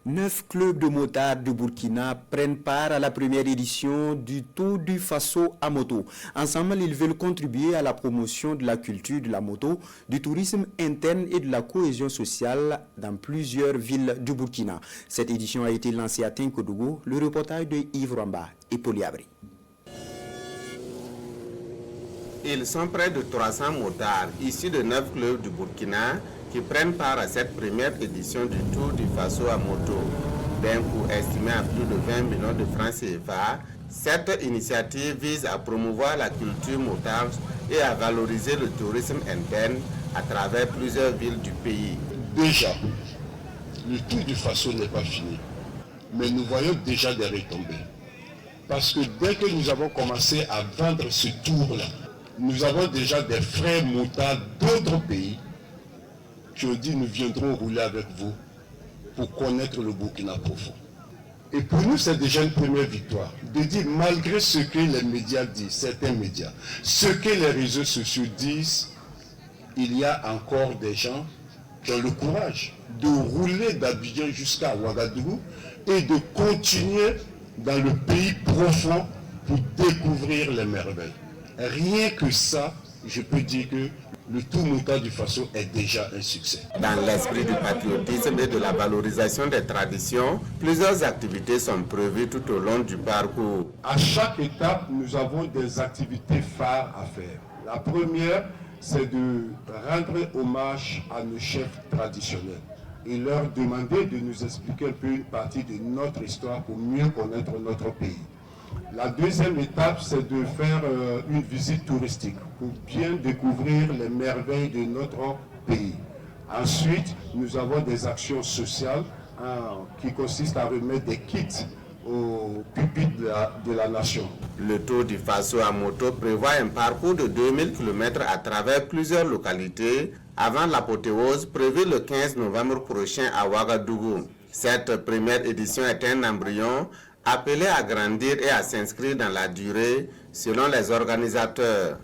9 clubs de motards du Burkina prennent part à la première édition du Tour du Faso à moto. Ensemble, ils veulent contribuer à la promotion de la culture de la moto, du tourisme interne et de la cohésion sociale dans plusieurs villes du Burkina. Cette édition a été lancée à Tinkodougou, le reportage de Yves Ramba et Poliabri. Ils sont près de 300 motards issus de 9 clubs du Burkina qui prennent part à cette première édition du Tour du Faso à moto. D'un coût estimé à plus de 20 millions de francs CFA, cette initiative vise à promouvoir la culture motarde et à valoriser le tourisme interne à travers plusieurs villes du pays. Déjà, le Tour du Faso n'est pas fini, mais nous voyons déjà des retombées. Parce que dès que nous avons commencé à vendre ce tour-là, nous avons déjà des frères motards d'autres pays qui ont dit nous viendrons rouler avec vous pour connaître le Burkina profond. Et pour nous, c'est déjà une première victoire. De dire, malgré ce que les médias disent, certains médias, ce que les réseaux sociaux disent, il y a encore des gens qui ont le courage de rouler d'Abidjan jusqu'à Ouagadougou et de continuer dans le pays profond pour découvrir les merveilles. Rien que ça, je peux dire que le Tour motard du Faso est déjà un succès. Dans l'esprit du patriotisme et de la valorisation des traditions, plusieurs activités sont prévues tout au long du parcours. À chaque étape, nous avons des activités phares à faire. La première, c'est de rendre hommage à nos chefs traditionnels et leur demander de nous expliquer un peu une partie de notre histoire pour mieux connaître notre pays. La deuxième étape, c'est de faire une visite touristique pour bien découvrir les merveilles de notre pays. Ensuite, nous avons des actions sociales qui consistent à remettre des kits aux pupitres de la nation. Le Tour du Faso à moto prévoit un parcours de 2000 km à travers plusieurs localités avant l'apothéose prévue le 15 novembre prochain à Ouagadougou. Cette première édition est un embryon appelé à grandir et à s'inscrire dans la durée selon les organisateurs.